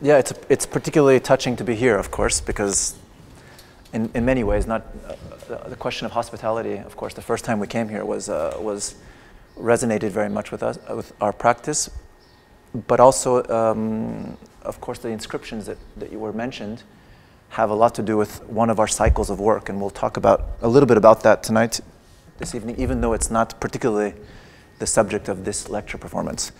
Yeah, it's particularly touching to be here, of course, because in many ways, not the question of hospitality. Of course, the first time we came here was resonated very much with us, with our practice, but also, of course, the inscriptions that you were mentioned have a lot to do with one of our cycles of work, and we'll talk about a little bit about that tonight, this evening, even though it's not particularly the subject of this lecture performance.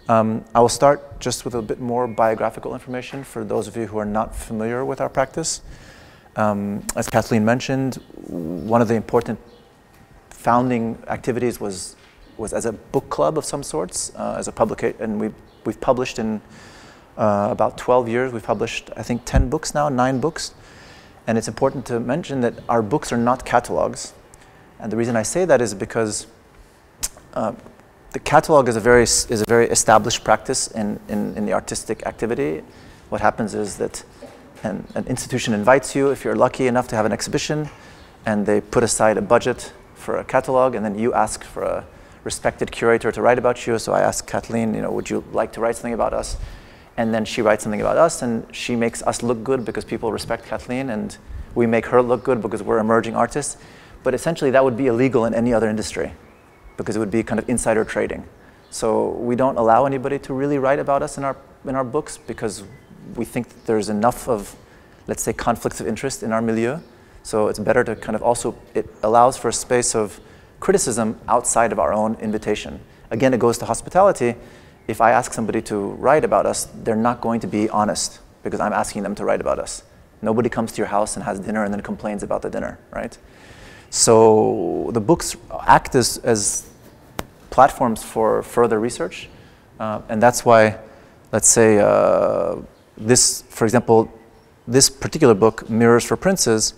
I will start just with a bit more biographical information for those of you who are not familiar with our practice. As Kathleen mentioned, one of the important founding activities was as a book club of some sorts, as a publication, and we've published in about 12 years. We've published, I think, 10 books now, 9 books, and it's important to mention that our books are not catalogs, and the reason I say that is because the catalog is a very established practice in the artistic activity. What happens is that an institution invites you, if you're lucky enough to have an exhibition, and they put aside a budget for a catalog, and then you ask for a respected curator to write about you. So I asked Kathleen, would you like to write something about us? And then she writes something about us, and she makes us look good because people respect Kathleen, and we make her look good because we're emerging artists. But essentially, that would be illegal in any other industry, because it would be kind of insider trading. So we don't allow anybody to really write about us in our books, because we think that there's enough of, let's say, conflicts of interest in our milieu. So it's better to kind of also, it allows for a space of criticism outside of our own invitation. Again, it goes to hospitality. If I ask somebody to write about us, they're not going to be honest, because I'm asking them to write about us. Nobody comes to your house and has dinner and then complains about the dinner, right? So the books act as platforms for further research, and that's why, let's say, this, for example, this particular book, Mirrors for Princes,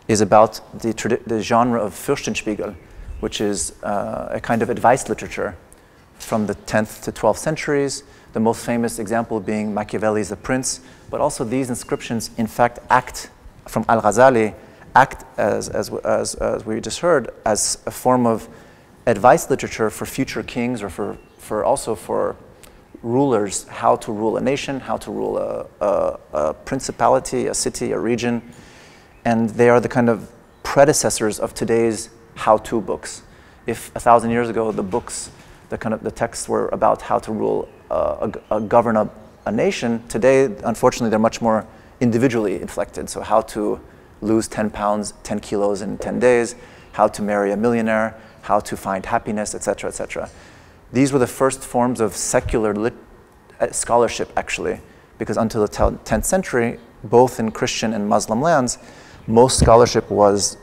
is about the genre of Fürstenspiegel, which is a kind of advice literature from the 10th to 12th centuries, the most famous example being Machiavelli's The Prince, but also these inscriptions, in fact, act, from Al-Ghazali, act as we just heard, as a form of advice literature for future kings, or for also for rulers, how to rule a nation, how to rule a principality, a city, a region. And they are the kind of predecessors of today's how-to books. If 1,000 years ago the texts were about how to rule govern a nation, today, unfortunately, they're much more individually inflected. So how to lose 10 pounds, 10 kilos in 10 days, how to marry a millionaire, how to find happiness, etc., etc. These were the first forms of secular scholarship, actually, because until the 10th century, both in Christian and Muslim lands, most scholarship was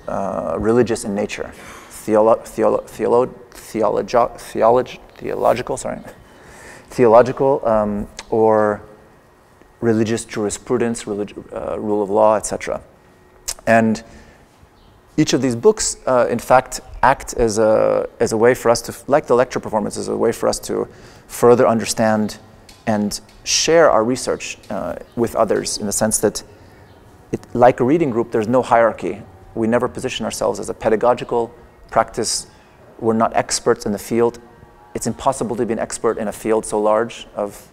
religious in nature, theological, or religious jurisprudence, rule of law, etc. And each of these books, in fact, act as a way for us to, like the lecture performance, as a way for us to further understand and share our research with others, in the sense that, like a reading group, there's no hierarchy. We never position ourselves as a pedagogical practice. We're not experts in the field. It's impossible to be an expert in a field so large, of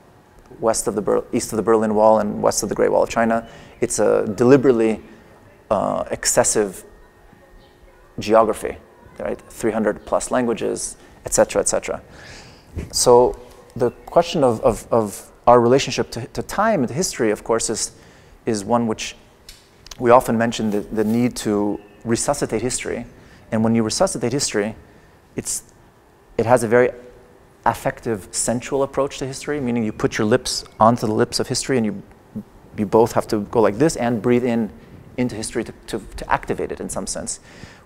east of the Berlin Wall and west of the Great Wall of China. It's a deliberately excessive geography, right? 300 plus languages, etc., etc. So the question of our relationship to time and to history, of course, is one which we often mention, the need to resuscitate history. And when you resuscitate history, it has a very affective, sensual approach to history, meaning you put your lips onto the lips of history, and you both have to go like this and breathe into history to activate it in some sense.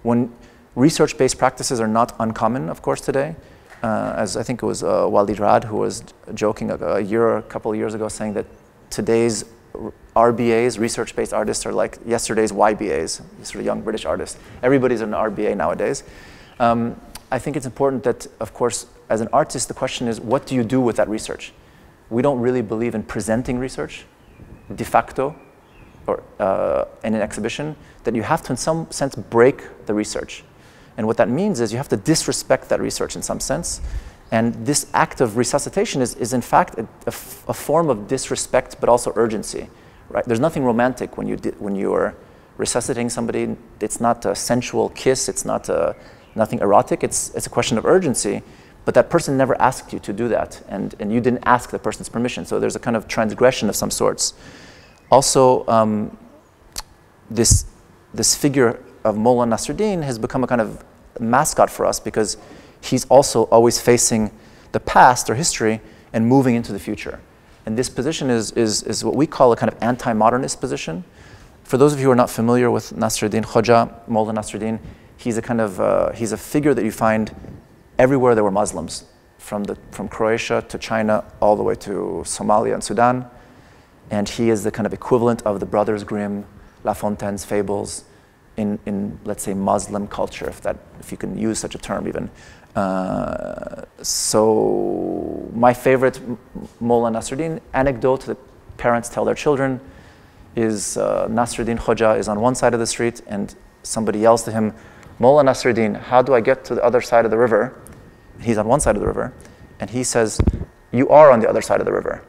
When research-based practices are not uncommon, of course, today, as I think it was Walid Rad who was joking a couple of years ago, saying that today's RBAs, research-based artists, are like yesterday's YBAs, sort of young British artists. Everybody's an RBA nowadays. I think it's important that, of course, as an artist, the question is, what do you do with that research? We don't really believe in presenting research de facto, or in an exhibition, that you have to, in some sense, break the research. And what that means is you have to disrespect that research in some sense, And this act of resuscitation is in fact a form of disrespect, but also urgency, right? There's nothing romantic when you are resuscitating somebody. It's not a sensual kiss. It's not nothing erotic. It's a question of urgency. But that person never asked you to do that, and you didn't ask the person's permission. So there's a kind of transgression of some sorts. Also, this figure of Mullah Nasruddin has become a kind of mascot for us because he's also always facing the past or history and moving into the future. And this position is what we call a kind of anti-modernist position. For those of you who are not familiar with Nasruddin Hoxha, Mullah Nasruddin, he's a kind of he's a figure that you find everywhere there were Muslims, from Croatia to China all the way to Somalia and Sudan. And he is the kind of equivalent of the Brothers Grimm, La Fontaine's fables in let's say Muslim culture, if you can use such a term even. So my favorite Mullah Nasruddin anecdote that parents tell their children is Nasruddin Hoxha is on one side of the street and somebody yells to him, "Mullah Nasruddin, how do I get to the other side of the river?" He's on one side of the river, and he says, "You are on the other side of the river."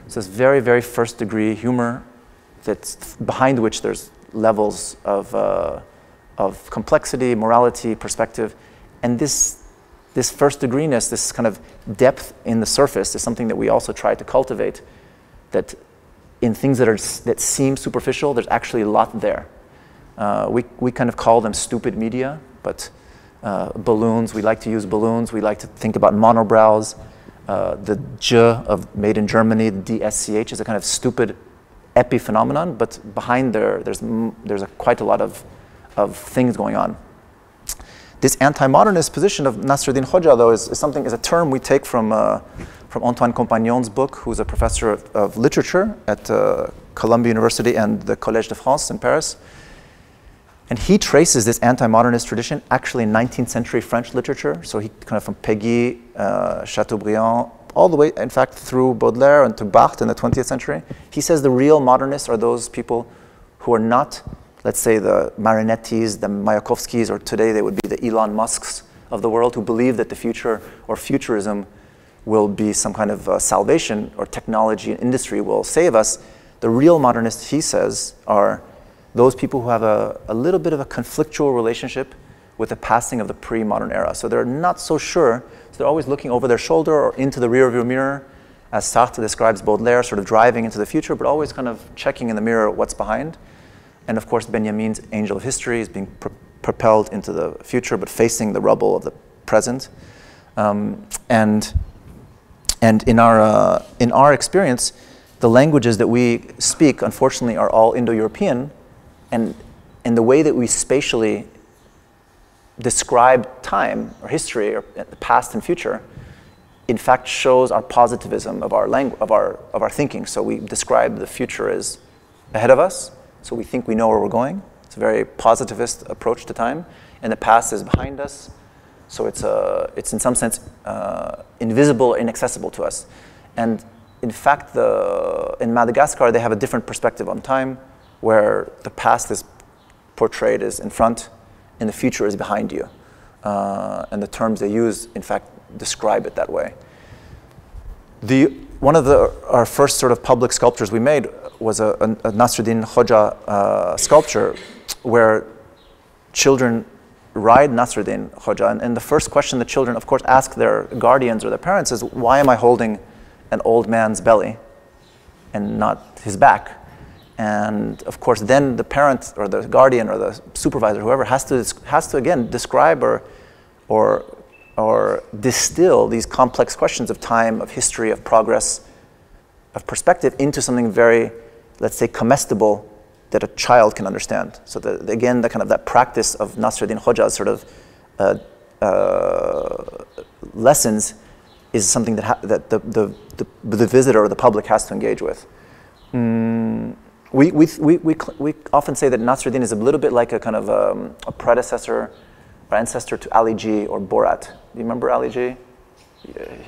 So it's very, very first degree humor that's behind which there's levels of complexity, morality, perspective. And this first degreeness, this kind of depth in the surface is something that we also try to cultivate, that in things that seem superficial, there's actually a lot there. We kind of call them stupid media, but balloons, we like to use balloons, we like to think about monobrows. The made in Germany, the DSCH is a kind of stupid epiphenomenon, but behind there's quite a lot of things going on. This anti-modernist position of Nasruddin Hoxha, though, is a term we take from Antoine Compagnon's book, who's a professor of literature at Columbia University and the Collège de France in Paris. And he traces this anti-modernist tradition actually in 19th century French literature. So he kind of from Péguy, Chateaubriand, all the way, in fact, through Baudelaire and to Barthes in the 20th century. He says the real modernists are those people who are not, let's say, the Marinettis, the Mayakovskis, or today they would be the Elon Musks of the world, who believe that the future or futurism will be some kind of salvation, or technology and industry will save us. The real modernists, he says, are those people who have a little bit of a conflictual relationship with the passing of the pre-modern era. So they're not so sure, so they're always looking over their shoulder or into the rearview mirror, as Sartre describes Baudelaire, sort of driving into the future, but always kind of checking in the mirror what's behind. And of course, Benjamin's Angel of History is being propelled into the future, but facing the rubble of the present. And in our experience, the languages that we speak, unfortunately, are all Indo-European, and the way that we spatially describe time or history or the past and future, in fact, shows our positivism of our thinking. So we describe the future as ahead of us, so we think we know where we're going. It's a very positivist approach to time, and the past is behind us. So it's in some sense invisible or inaccessible to us. And in fact, in Madagascar, they have a different perspective on time, where the past is portrayed as in front and the future is behind you. And the terms they use, in fact, describe it that way. One of our first sort of public sculptures we made was a Nasruddin Hoxha sculpture where children ride Nasruddin Hoxha. And the first question the children, of course, ask their guardians or their parents is, why am I holding an old man's belly and not his back? And of course, then the parent or the guardian or the supervisor, whoever, has to again describe or distill these complex questions of time, of history, of progress, of perspective into something very, let's say, comestible that a child can understand. So again, that practice of Nasruddin Hoxha's sort of lessons is something that the visitor or the public has to engage with. We often say that Nasruddin is a little bit like a kind of a predecessor or ancestor to Ali G or Borat. Do you remember Ali G?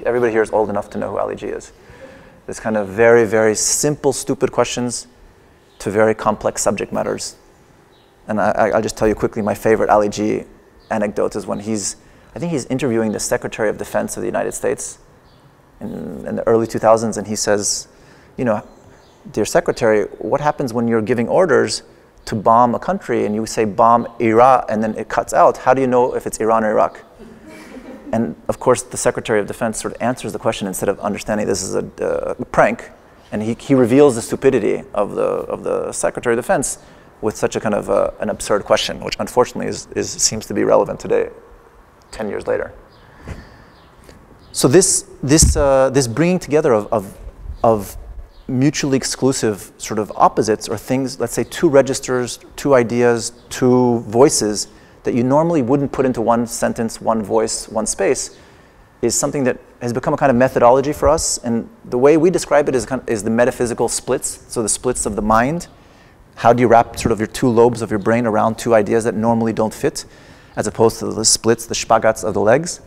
Everybody here is old enough to know who Ali G is. This kind of very, very simple, stupid questions to very complex subject matters. And I'll just tell you quickly, my favorite Ali G anecdote is when he's I think he's interviewing the Secretary of Defense of the United States in the early 2000s, and he says, you know, dear Secretary, what happens when you're giving orders to bomb a country and you say bomb Iraq and then it cuts out? How do you know if it's Iran or Iraq? And of course, the Secretary of Defense sort of answers the question instead of understanding this is a prank. And he reveals the stupidity of the Secretary of Defense with such a kind of an absurd question, which unfortunately seems to be relevant today, 10 years later. So this bringing together of mutually exclusive sort of opposites or things, let's say two registers, two ideas, two voices that you normally wouldn't put into one sentence, one voice, one space, is something that has become a kind of methodology for us. And the way we describe it is the metaphysical splits, so the splits of the mind. How do you wrap sort of your two lobes of your brain around two ideas that normally don't fit, as opposed to the splits, the spagats of the legs?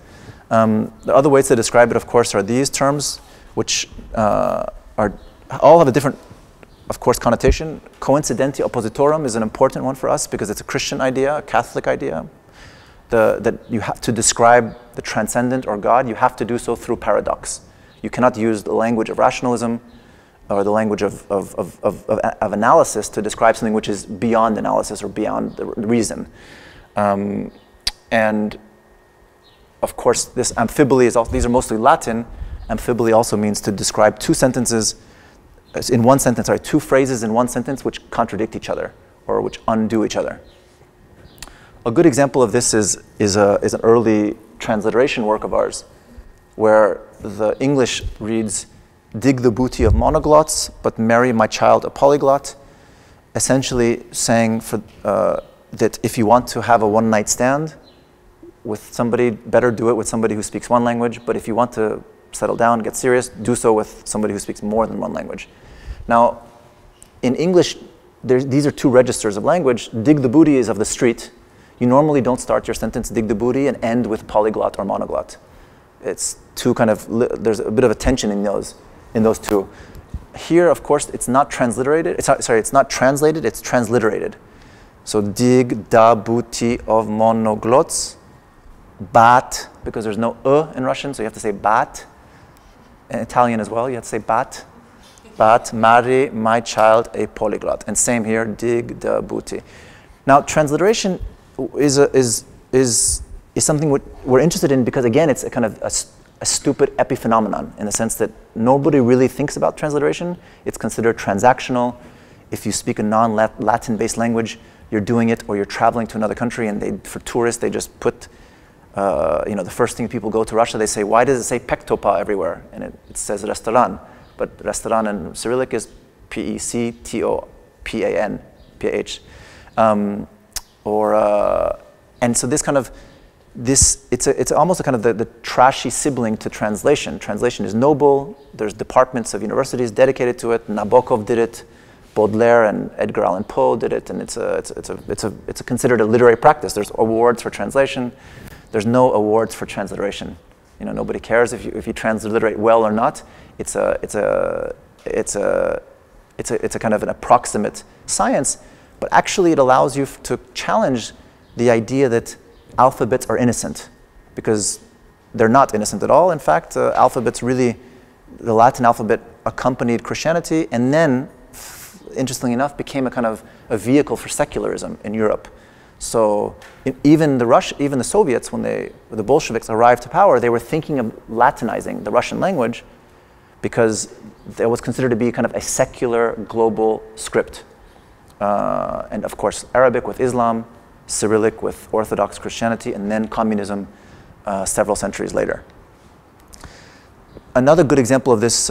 The other ways to describe it, of course, are these terms, which all have a different, of course, connotation. Coincidentia oppositorum is an important one for us because it's a Christian idea, a Catholic idea. That you have to describe the transcendent or God, you have to do so through paradox. You cannot use the language of rationalism or the language of analysis to describe something which is beyond analysis or beyond the reason. And of course, this amphiboly is also, these are mostly Latin. Amphiboly also means to describe two sentences in one sentence, sorry, two phrases in one sentence which contradict each other or which undo each other. A good example of this is an early transliteration work of ours, where the English reads, "Dig the booty of monoglots, but marry my child a polyglot," essentially saying that if you want to have a one-night stand with somebody, better do it with somebody who speaks one language, but if you want to settle down, get serious, do so with somebody who speaks more than one language. Now, in English, these are two registers of language. Dig the booty is of the street. You normally don't start your sentence, dig the booty, and end with polyglot or monoglot. It's two kind of, there's a bit of a tension in those two. Here, of course, it's not transliterated. It's not translated, it's transliterated. So dig da booty of monoglots, bat, because there's no in Russian, so you have to say bat. In Italian as well, you have to say bat. Bat, marry my child a polyglot. And same here, dig da booty. Now, transliteration is something we're interested in because, again, it's a kind of a stupid epiphenomenon in the sense that nobody really thinks about transliteration. It's considered transactional. If you speak a non-Latin-based language, you're doing it, or you're traveling to another country, and for tourists, they just put, the first thing people go to Russia, they say, why does it say pektopa everywhere? And it says restaurant, but restaurant in Cyrillic is P-E-C-T-O-P-A-N, P-H. And so this kind of, it's almost a kind of the trashy sibling to translation. Translation is noble. There's departments of universities dedicated to it. Nabokov did it. Baudelaire and Edgar Allan Poe did it, and it's considered a literary practice. There's awards for translation. There's no awards for transliteration. You know, nobody cares if you transliterate well or not. It's a kind of an approximate science, but actually it allows you to challenge the idea that alphabets are innocent, because they're not innocent at all. In fact, alphabets really, the Latin alphabet accompanied Christianity, and then, interestingly enough, became a kind of a vehicle for secularism in Europe. So even the Soviets, when the Bolsheviks arrived to power, they were thinking of Latinizing the Russian language because it was considered to be kind of a secular global script. And of course, Arabic with Islam, Cyrillic with Orthodox Christianity, and then communism several centuries later. Another good example of this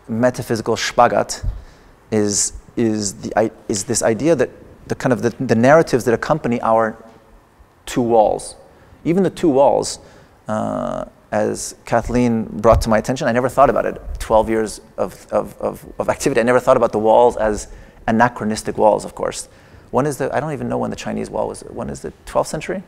metaphysical spagat is this idea that the narratives that accompany our two walls, even the two walls, as Kathleen brought to my attention, I never thought about it. 12 years of activity, I never thought about the walls as anachronistic walls, of course. One is I don't even know when the Chinese wall was. One is the 12th century.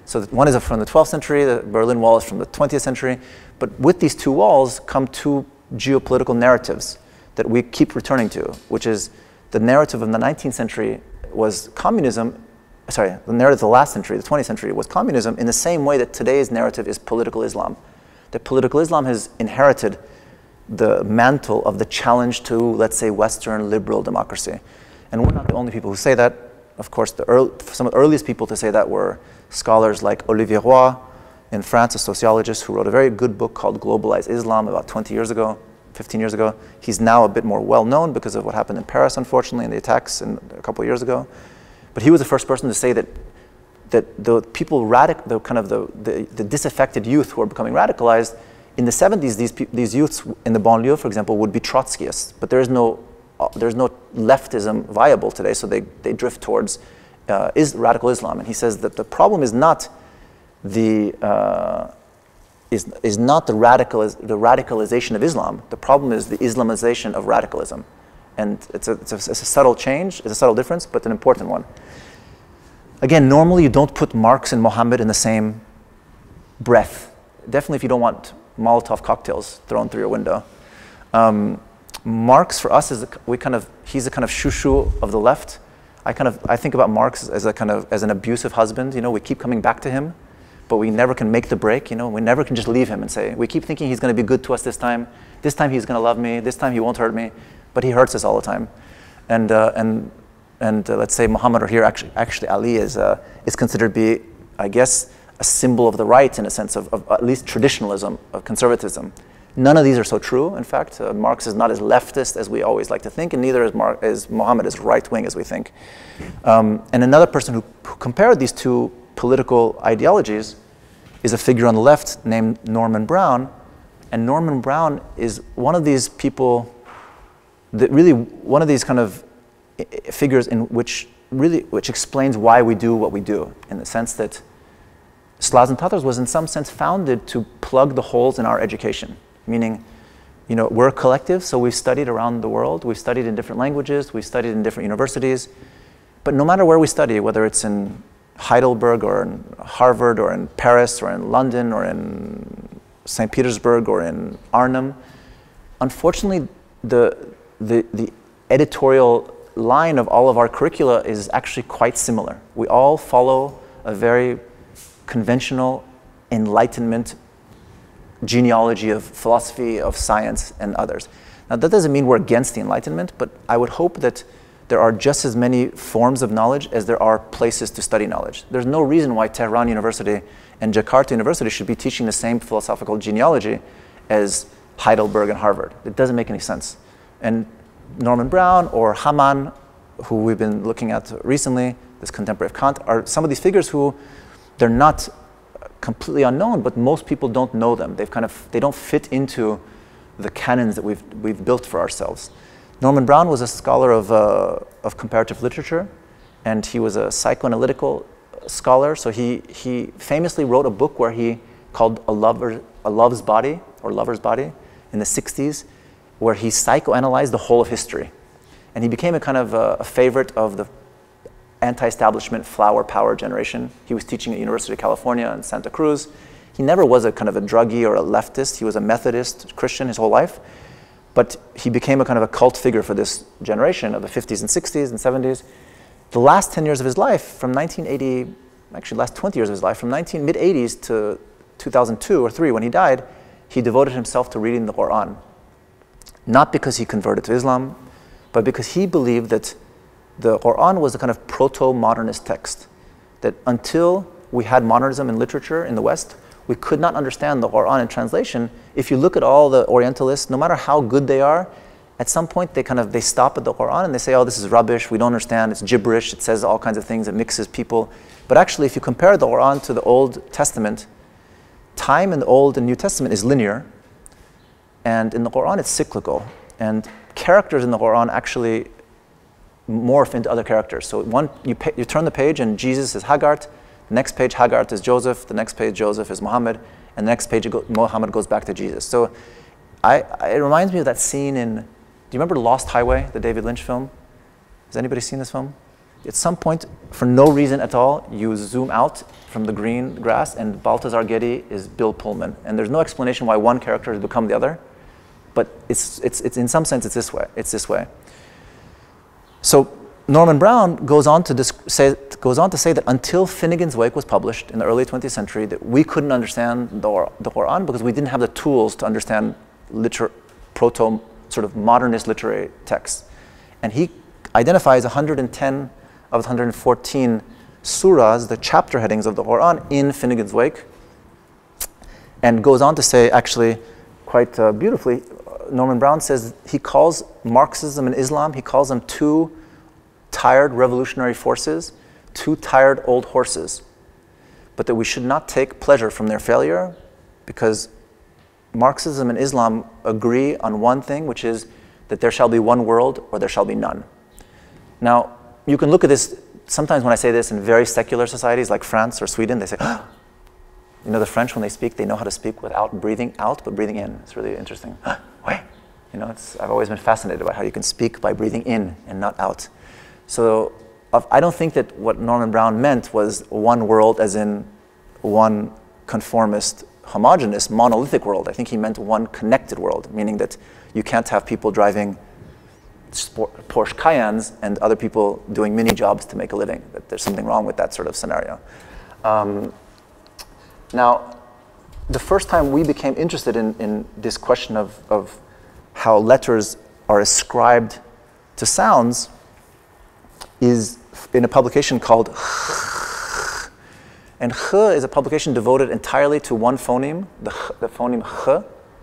So one is from the 12th century, the Berlin Wall is from the 20th century. But with these two walls come two geopolitical narratives that we keep returning to, which is the narrative of the 19th century was communism the narrative of the last century, the 20th century, was communism in the same way that today's narrative is political Islam. That political Islam has inherited the mantle of the challenge to, let's say, Western liberal democracy. And we're not the only people who say that. Of course, some of the earliest people to say that were scholars like Olivier Roy in France, a sociologist who wrote a very good book called Globalized Islam about 20 years ago, 15 years ago. He's now a bit more well-known because of what happened in Paris, unfortunately, and the attacks a couple of years ago. But he was the first person to say that the people, the disaffected youth who are becoming radicalized, in the 70s, these youths in the banlieue, for example, would be Trotskyists, but there's no leftism viable today, so they drift towards radical Islam. And he says that the problem is not the radicalization of Islam. The problem is the Islamization of radicalism, and it's a subtle change, it's a subtle difference, but an important one. Again, normally you don't put Marx and Mohammed in the same breath. Definitely, if you don't want Molotov cocktails thrown through your window. Marx for us is he's a kind of shushu of the left. I think about Marx as an abusive husband. We keep coming back to him, but we never can make the break. We never can just leave him and say, we keep thinking he's going to be good to us this time. This time he's going to love me. This time he won't hurt me, but he hurts us all the time. And let's say Muhammad, or here actually Ali is considered to be, I guess, a symbol of the right in a sense of at least traditionalism, of conservatism. None of these are so true. In fact, Marx is not as leftist as we always like to think, and neither is Muhammad as right-wing as we think. And another person who compared these two political ideologies is a figure on the left named Norman Brown. And Norman Brown is one of these people, one of these kind of figures in which explains why we do what we do, in the sense that Slavs and Tatars was in some sense founded to plug the holes in our education. Meaning, we're a collective, so we've studied around the world, we've studied in different languages, we've studied in different universities, but no matter where we study, whether it's in Heidelberg or in Harvard or in Paris or in London or in St. Petersburg or in Arnhem, unfortunately, the editorial line of all of our curricula is actually quite similar. We all follow a very conventional Enlightenment genealogy of philosophy, of science, and others. Now, that doesn't mean we're against the Enlightenment, but I would hope that there are just as many forms of knowledge as there are places to study knowledge. There's no reason why Tehran University and Jakarta University should be teaching the same philosophical genealogy as Heidelberg and Harvard. It doesn't make any sense. And Norman Brown or Hamann, who we've been looking at recently, this contemporary of Kant, are some of these figures who they're not completely unknown, but most people don't know them. They don't fit into the canons that we've built for ourselves. Norman Brown was a scholar of comparative literature, and he was a psychoanalytical scholar. So he famously wrote a book where he called A Love's Body, or Lover's Body, in the 60s, where he psychoanalyzed the whole of history. And he became a kind of a favorite of the anti-establishment flower power generation. He was teaching at University of California in Santa Cruz. He never was a kind of a druggie or a leftist. He was a Methodist Christian his whole life. But he became a kind of a cult figure for this generation of the 50s and 60s and 70s. The last 10 years of his life, from 1980, actually last 20 years of his life, from mid-80s to 2002 or 3 when he died, he devoted himself to reading the Quran. Not because he converted to Islam, but because he believed that the Quran was a kind of proto-modernist text, that until we had modernism in literature in the West, we could not understand the Quran in translation. If you look at all the Orientalists, no matter how good they are, at some point they stop at the Quran and they say, oh, this is rubbish, we don't understand, it's gibberish, it says all kinds of things, it mixes people. But actually, if you compare the Quran to the Old Testament, time in the Old and New Testament is linear, and in the Quran it's cyclical. And characters in the Quran actually morph into other characters. So you turn the page and Jesus is Hagar, the next page Hagar is Joseph, the next page Joseph is Muhammad, and the next page Muhammad goes back to Jesus. So it reminds me of that scene in, do you remember Lost Highway, the David Lynch film? Has anybody seen this film? At some point, for no reason at all, you zoom out from the green grass and Balthazar Getty is Bill Pullman. And there's no explanation why one character has become the other, but it's in some sense it's this way. So Norman Brown goes on to goes on to say that until Finnegan's Wake was published in the early 20th century, that we couldn't understand the Quran because we didn't have the tools to understand proto sort of modernist literary texts. And he identifies 110 of the 114 surahs, the chapter headings of the Quran, in Finnegan's Wake, and goes on to say, actually, quite beautifully, Norman Brown says he calls Marxism and Islam, he calls them two tired revolutionary forces, two tired old horses, but that we should not take pleasure from their failure because Marxism and Islam agree on one thing, which is that there shall be one world or there shall be none. Now, you can look at this, sometimes when I say this in very secular societies like France or Sweden, they say, oh, you know, the French, when they speak, they know how to speak without breathing out, but breathing in. It's really interesting. Wait, you know, I've always been fascinated by how you can speak by breathing in and not out. So I don't think that what Norman Brown meant was one world as in one conformist, homogeneous, monolithic world. I think he meant one connected world, meaning that you can't have people driving Porsche Cayennes and other people doing mini jobs to make a living. That there's something wrong with that sort of scenario. Now, the first time we became interested in this question of how letters are ascribed to sounds is in a publication called and is a publication devoted entirely to one phoneme, the phoneme ch,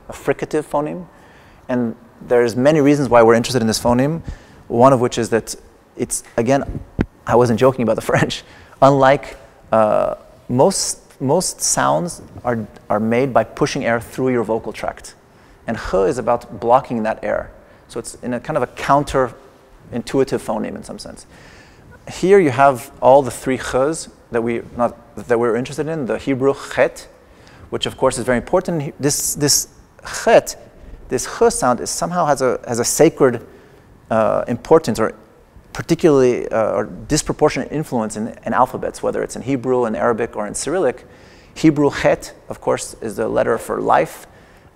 a fricative phoneme. And there's many reasons why we're interested in this phoneme, one of which is that it's, again, I wasn't joking about the French, unlike most sounds are made by pushing air through your vocal tract. And ch is about blocking that air. So it's in a kind of a counter-intuitive phoneme in some sense. Here you have all the three chs that we're interested in, the Hebrew chet, which of course is very important. This chet, this ch sound is somehow has a sacred importance or particularly or disproportionate influence in alphabets, whether it's in Hebrew, in Arabic, or in Cyrillic. Hebrew chet, of course, is the letter for life.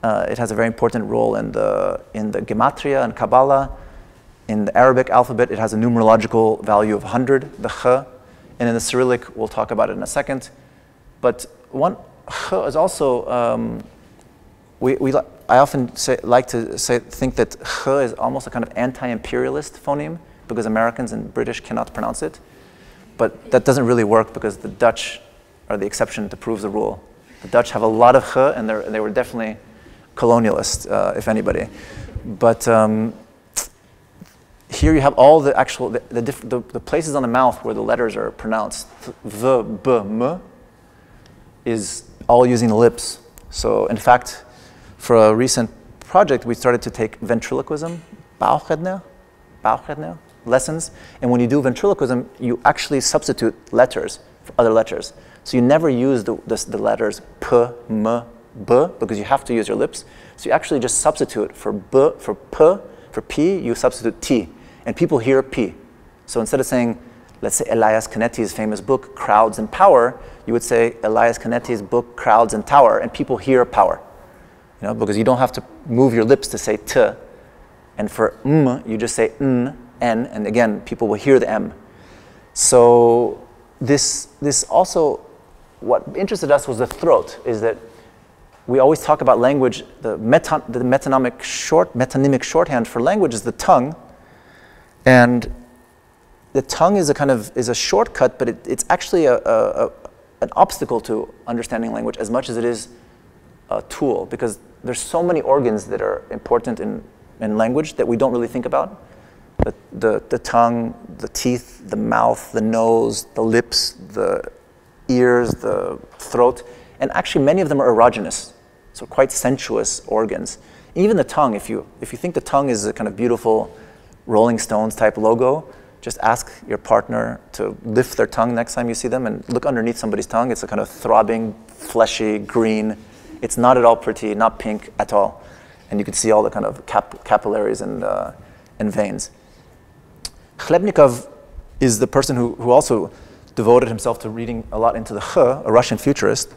It has a very important role in the gematria and Kabbalah. In the Arabic alphabet, it has a numerological value of 100, the ch. And in the Cyrillic, we'll talk about it in a second. But one ch is also, I often think that ch is almost a kind of anti-imperialist phoneme because Americans and British cannot pronounce it. But that doesn't really work because the Dutch are the exception to prove the rule. The Dutch have a lot of ch, and they were definitely colonialist, if anybody. But here you have all the actual, the places on the mouth where the letters are pronounced. V, B, M is all using the lips. So in fact, for a recent project, we started to take ventriloquism, Bauchredner lessons. And when you do ventriloquism, you actually substitute letters for other letters. So you never use the letters P, M, B, because you have to use your lips. So you actually just substitute for B, for P, for P, you substitute T. And people hear P. So instead of saying, let's say Elias Canetti's famous book, Crowds and Power, you would say Elias Canetti's book, Crowds and Tower, and people hear power. You know, because you don't have to move your lips to say T. And for M, you just say N, N, and again, people will hear the M. So this also, what interested us was the throat, is that we always talk about language, the metonymic shorthand for language is the tongue. And the tongue is a shortcut, but it's actually an obstacle to understanding language as much as it is a tool, because there's so many organs that are important in language that we don't really think about. The tongue, the teeth, the mouth, the nose, the lips, the ears, the throat, and actually many of them are erogenous, so quite sensuous organs. Even the tongue, if you think the tongue is a kind of beautiful Rolling Stones type logo, just ask your partner to lift their tongue next time you see them and look underneath somebody's tongue. It's a kind of throbbing, fleshy, green. It's not at all pretty, not pink at all. And you can see all the kind of capillaries and veins. Chlebnikov is the person who also devoted himself to reading a lot into the ch, a Russian futurist.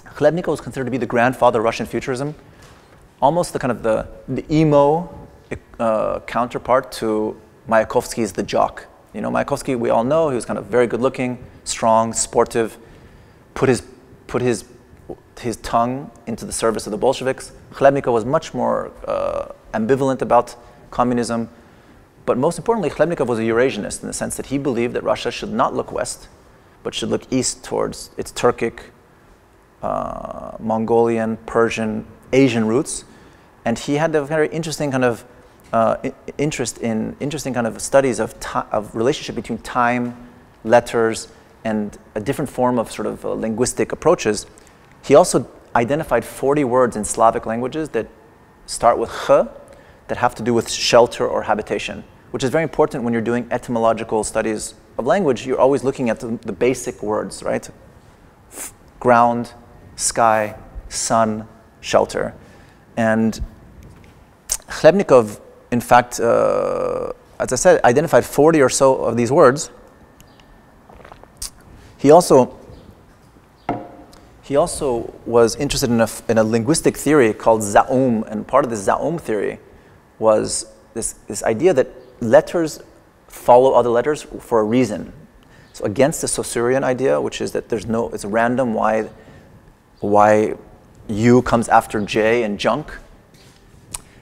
Chlebnikov was considered to be the grandfather of Russian futurism, almost the kind of the emo counterpart to Mayakovsky's The Jock. You know, Mayakovsky, we all know, he was kind of very good looking, strong, sportive, put his tongue into the service of the Bolsheviks. Chlebnikov was much more ambivalent about communism. But most importantly, Chlebnikov was a Eurasianist in the sense that he believed that Russia should not look west, but should look east towards its Turkic, Mongolian, Persian, Asian roots. And he had a very interesting kind of interesting kind of studies of relationship between time, letters, and a different form of sort of linguistic approaches. He also identified 40 words in Slavic languages that start with ch, that have to do with shelter or habitation, which is very important when you're doing etymological studies of language. You're always looking at the basic words, right? Ground, sky, sun, shelter. And Chlebnikov, in fact, as I said, identified 40 or so of these words. He also was interested in a linguistic theory called Zaum, and part of the Zaum theory was this idea that letters follow other letters for a reason. So against the Saussurean idea, which is that it's random why U comes after J and junk.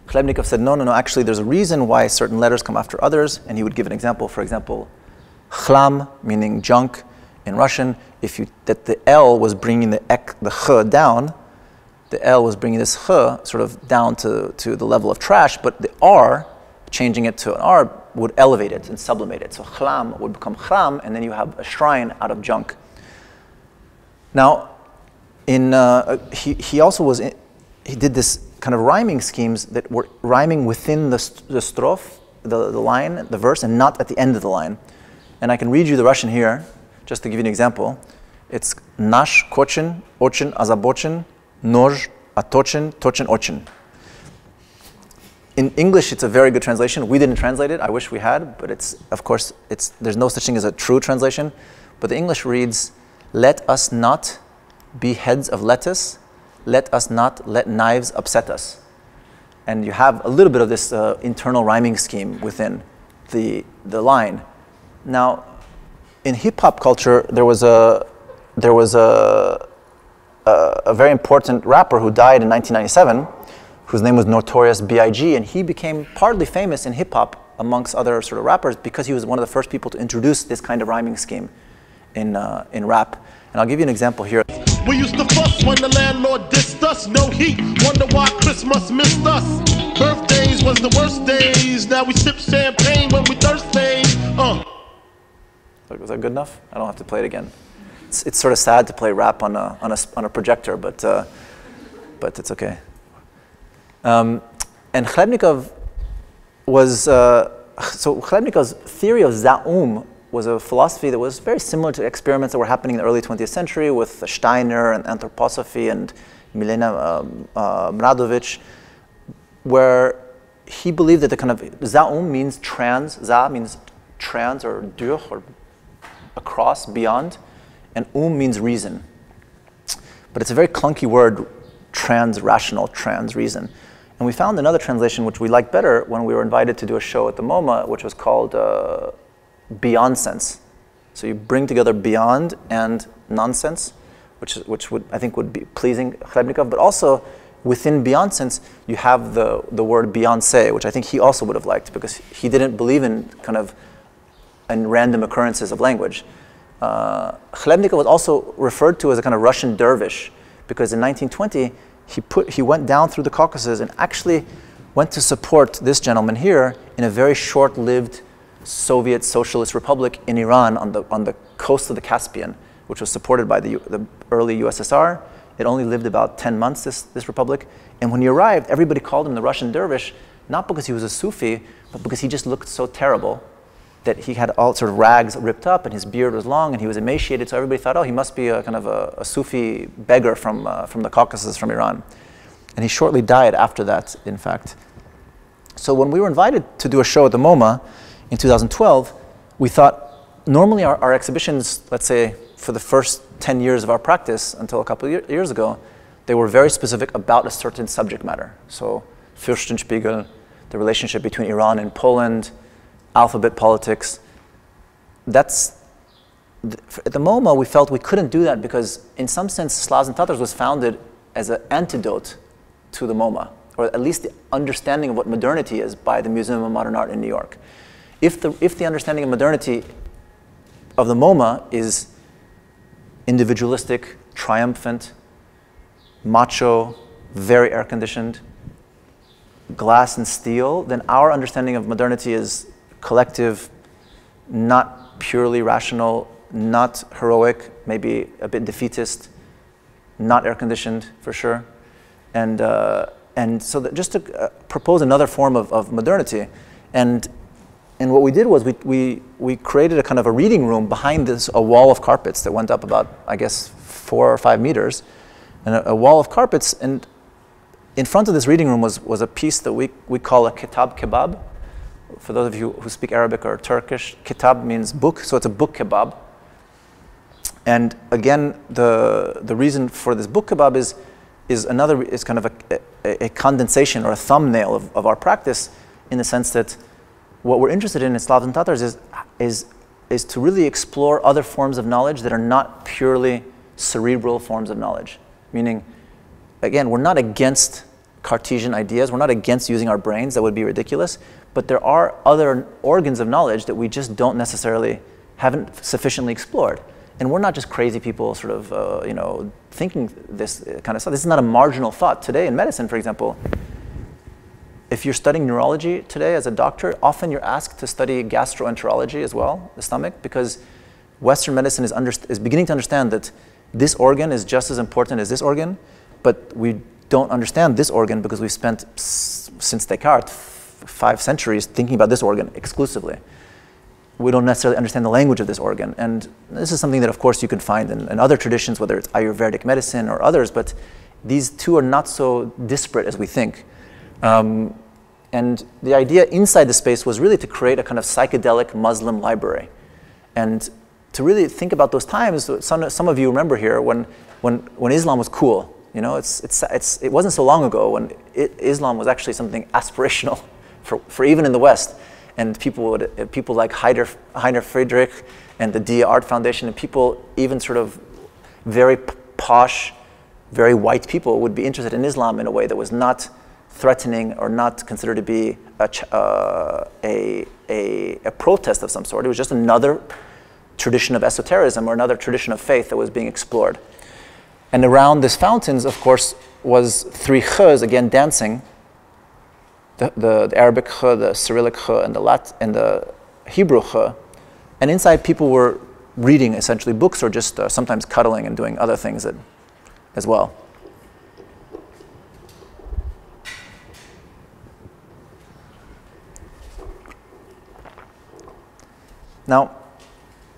Chlebnikov said, no, actually there's a reason why certain letters come after others, and he would give an example. For example, chlam, meaning junk in Russian, that the L was bringing the ch down, the L was bringing this ch sort of down to the level of trash, but the R, changing it to an R, would elevate it and sublimate it. So chlam would become chram, and then you have a shrine out of junk. Now, he also he did this kind of rhyming schemes that were rhyming within the strophe, the line, the verse, and not at the end of the line. And I can read you the Russian here, just to give you an example. It's nash kochin, ochin, azabochin, noj, atochin, tochin, ochin. In English, it's a very good translation. We didn't translate it. I wish we had, but there's no such thing as a true translation. But the English reads, let us not be heads of lettuce, let us not let knives upset us. And you have a little bit of this internal rhyming scheme within the line. Now, in hip-hop culture, there was a very important rapper who died in 1997, whose name was Notorious B.I.G., and he became partly famous in hip-hop amongst other sort of rappers because he was one of the first people to introduce this kind of rhyming scheme in rap. And I'll give you an example here. We used to fuss when the landlord dissed us. No heat, wonder why Christmas missed us. Birthdays was the worst days. Now we sip champagne when we thirsty. Was that good enough? I don't have to play it again. It's sort of sad to play rap on a projector, but it's okay. And Chlebnikov was so Chlebnikov's theory of Zaum was a philosophy that was very similar to experiments that were happening in the early 20th century with Steiner and anthroposophy and Milena Mradovic, where he believed that the kind of Zaum means trans, Za means trans or durch or across, beyond, and means reason. But it's a very clunky word, trans-rational, trans-reason. And we found another translation which we liked better when we were invited to do a show at the MoMA, which was called Beyond Sense. So you bring together beyond and nonsense, which I think would be pleasing Chlebnikov, but also within beyond sense, you have the word Beyonce, which I think he also would have liked because he didn't believe in random occurrences of language. Chlebnikov was also referred to as a kind of Russian dervish because in 1920 he went down through the Caucasus and actually went to support this gentleman here in a very short-lived Soviet Socialist Republic in Iran on the coast of the Caspian, which was supported by the early USSR. It only lived about 10 months, this republic. And when he arrived, everybody called him the Russian dervish, not because he was a Sufi, but because he just looked so terrible that he had all sort of rags ripped up and his beard was long and he was emaciated. So everybody thought, oh, he must be a kind of a Sufi beggar from the Caucasus, from Iran. And he shortly died after that, in fact. So when we were invited to do a show at the MoMA in 2012, we thought, normally our exhibitions, let's say, for the first 10 years of our practice until a couple of years ago, they were very specific about a certain subject matter. So Fürstenspiegel, the relationship between Iran and Poland, alphabet politics, that's, at the MoMA, we felt we couldn't do that because, in some sense, Slavs and Tatars was founded as an antidote to the MoMA, or at least the understanding of what modernity is by the Museum of Modern Art in New York. If the understanding of modernity of the MoMA is individualistic, triumphant, macho, very air-conditioned, glass and steel, then our understanding of modernity is collective, not purely rational, not heroic, maybe a bit defeatist, not air-conditioned for sure. And so just to propose another form of modernity. And what we did was we created a kind of a reading room behind a wall of carpets that went up about, I guess, 4 or 5 meters, and a wall of carpets. And in front of this reading room was a piece that we call a kitab kebab. For those of you who speak Arabic or Turkish, kitab means book, so it's a book kebab. And again, the reason for this book kebab is kind of a condensation or a thumbnail of our practice, in the sense that what we're interested in Slavs and Tatars is to really explore other forms of knowledge that are not purely cerebral forms of knowledge. Meaning, again, we're not against Cartesian ideas, we're not against using our brains, that would be ridiculous, but there are other organs of knowledge that we just haven't sufficiently explored. And we're not just crazy people sort of, thinking this kind of stuff. This is not a marginal thought. Today in medicine, for example, if you're studying neurology today as a doctor, often you're asked to study gastroenterology as well, the stomach, because Western medicine is beginning to understand that this organ is just as important as this organ, but we don't understand this organ because we've spent, since Descartes, 5 centuries thinking about this organ exclusively. We don't necessarily understand the language of this organ. And this is something that, of course, you can find in other traditions, whether it's Ayurvedic medicine or others, but these two are not so disparate as we think. And the idea inside the space was really to create a kind of psychedelic Muslim library. And to really think about those times, some of you remember here when Islam was cool. It wasn't so long ago when Islam was actually something aspirational for even in the West. And people like Heiner Friedrich and the Dia Art Foundation, and people even sort of very posh, very white people would be interested in Islam in a way that was not threatening or not considered to be a protest of some sort. It was just another tradition of esotericism or another tradition of faith that was being explored. And around these fountains, of course, was 3 khs, again dancing. The Arabic kh, the Cyrillic kh, and the Hebrew kh. And inside, people were reading essentially books, or just sometimes cuddling and doing other things as well. Now,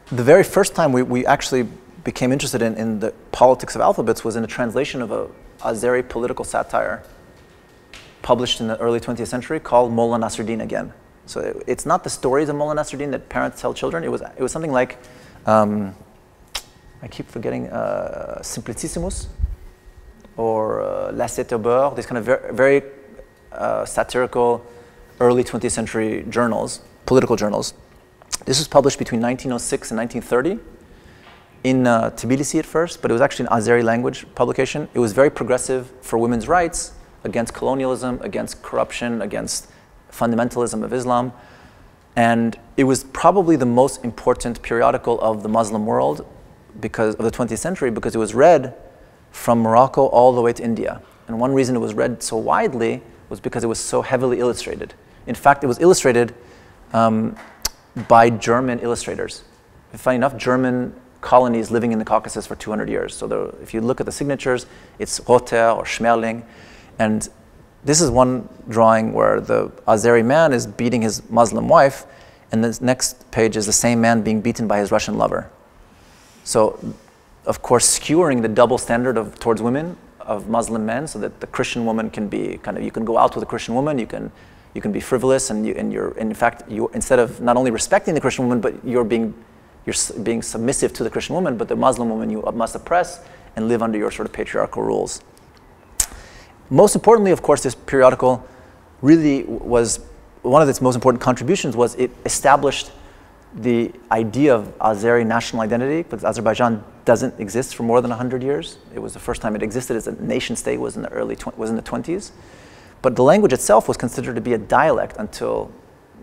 the very first time we actually became interested in the politics of alphabets was in a translation of a Azeri political satire published in the early 20th century called Mullah Nasruddin again. So it's not the stories of Mullah Nasruddin that parents tell children. It was something like, I keep forgetting, Simplicissimus or L'Assiette au beurre, these kind of very satirical early 20th century journals, political journals. This was published between 1906 and 1930 in Tbilisi at first, but it was actually an Azeri language publication. It was very progressive for women's rights, against colonialism, against corruption, against fundamentalism of Islam. And it was probably the most important periodical of the Muslim world because of the 20th century, because it was read from Morocco all the way to India. And one reason it was read so widely was because it was so heavily illustrated. In fact, it was illustrated by German illustrators. Funny enough, German colonies living in the Caucasus for 200 years. So if you look at the signatures, it's Rother or Schmerling. And this is one drawing where the Azeri man is beating his Muslim wife, and the next page is the same man being beaten by his Russian lover. So, of course, skewering the double standard towards women of Muslim men, so that the Christian woman can be you can go out with a Christian woman, you can be frivolous, and in fact, instead of not only respecting the Christian woman, but you're being submissive to the Christian woman, but the Muslim woman you must oppress and live under your sort of patriarchal rules. Most importantly, of course, this periodical really was, one of its most important contributions was it established the idea of Azeri national identity, because Azerbaijan doesn't exist for more than 100 years. It was the first time it existed as a nation state was in the was in the 20s. But the language itself was considered to be a dialect until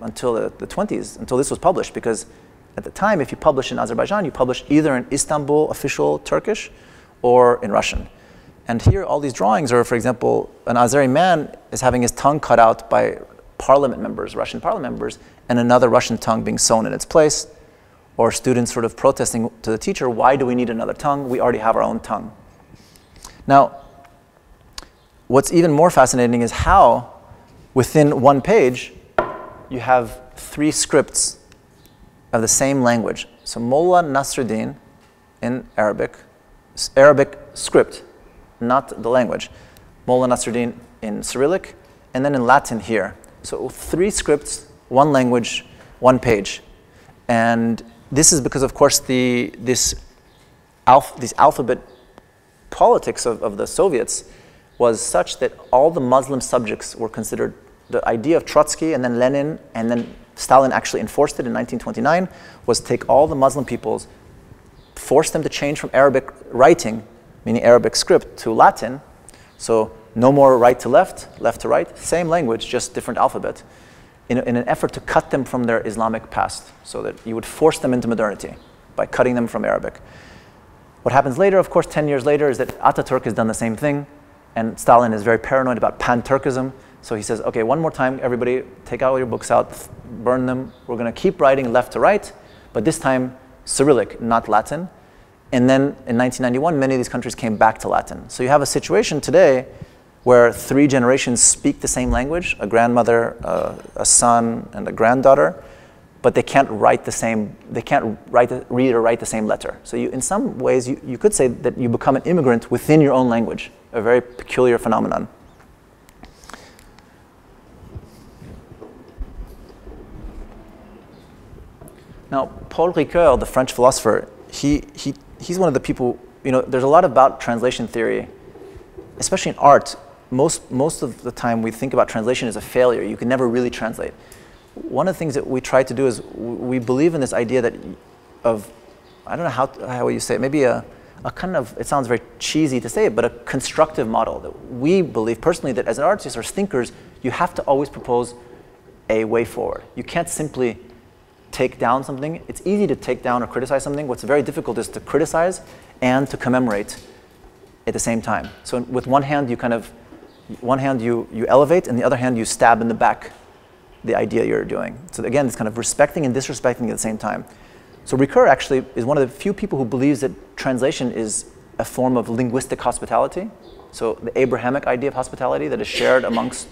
the 20s, until this was published, because at the time, if you publish in Azerbaijan, you publish either in Istanbul official Turkish or in Russian. And here, all these drawings are, for example, an Azeri man is having his tongue cut out by parliament members, Russian parliament members, and another Russian tongue being sewn in its place, or students sort of protesting to the teacher, why do we need another tongue? We already have our own tongue. Now, what's even more fascinating is how, within one page, you have 3 scripts of the same language. So Mullah Nasruddin in Arabic script, not the language. Mullah Nasruddin in Cyrillic, and then in Latin here. So 3 scripts, 1 language, 1 page. And this is because, of course, these alphabet politics of the Soviets was such that all the Muslim subjects were considered, the idea of Trotsky and then Lenin and then Stalin actually enforced it in 1929, was take all the Muslim peoples, force them to change from Arabic writing, meaning Arabic script, to Latin. So no more right to left, left to right, same language, just different alphabet, in an effort to cut them from their Islamic past, so that you would force them into modernity by cutting them from Arabic. What happens later, of course, 10 years later, is that Ataturk has done the same thing, and Stalin is very paranoid about pan-Turkism. So he says, okay, one more time, everybody, take all your books out, burn them. We're going to keep writing left to right, but this time Cyrillic, not Latin. And then in 1991, many of these countries came back to Latin. So you have a situation today where 3 generations speak the same language, a grandmother, a son, and a granddaughter, but they can't write the same, they can't read or write the same letter. So you, in some ways, you could say that you become an immigrant within your own language, a very peculiar phenomenon. Now, Paul Ricoeur, the French philosopher, he's one of the people, there's a lot about translation theory, especially in art. Most of the time we think about translation as a failure. You can never really translate. One of the things that we try to do is we believe in this idea that I don't know how you say it, maybe a kind of, it sounds very cheesy to say it, but a constructive model. That we believe personally that as artists or thinkers, you have to always propose a way forward. You can't simply take down something. It's easy to take down or criticize something. What's very difficult is to criticize and to commemorate at the same time. So with one hand, you elevate, and the other hand, you stab in the back the idea you're doing. So again, it's kind of respecting and disrespecting at the same time. So Ricoeur actually is one of the few people who believes that translation is a form of linguistic hospitality. So the Abrahamic idea of hospitality that is shared amongst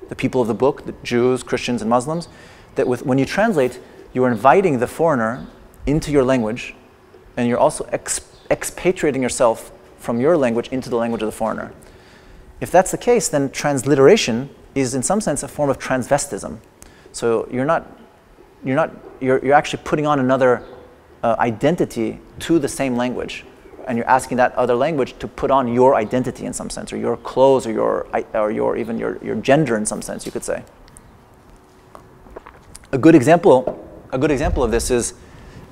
the people of the book, the Jews, Christians, and Muslims, that when you translate, you are inviting the foreigner into your language, and you're also expatriating yourself from your language into the language of the foreigner. If that's the case, then transliteration is in some sense a form of transvestism. So you're actually putting on another identity to the same language, and you're asking that other language to put on your identity in some sense, or your clothes, or even your gender in some sense, you could say. A good example of this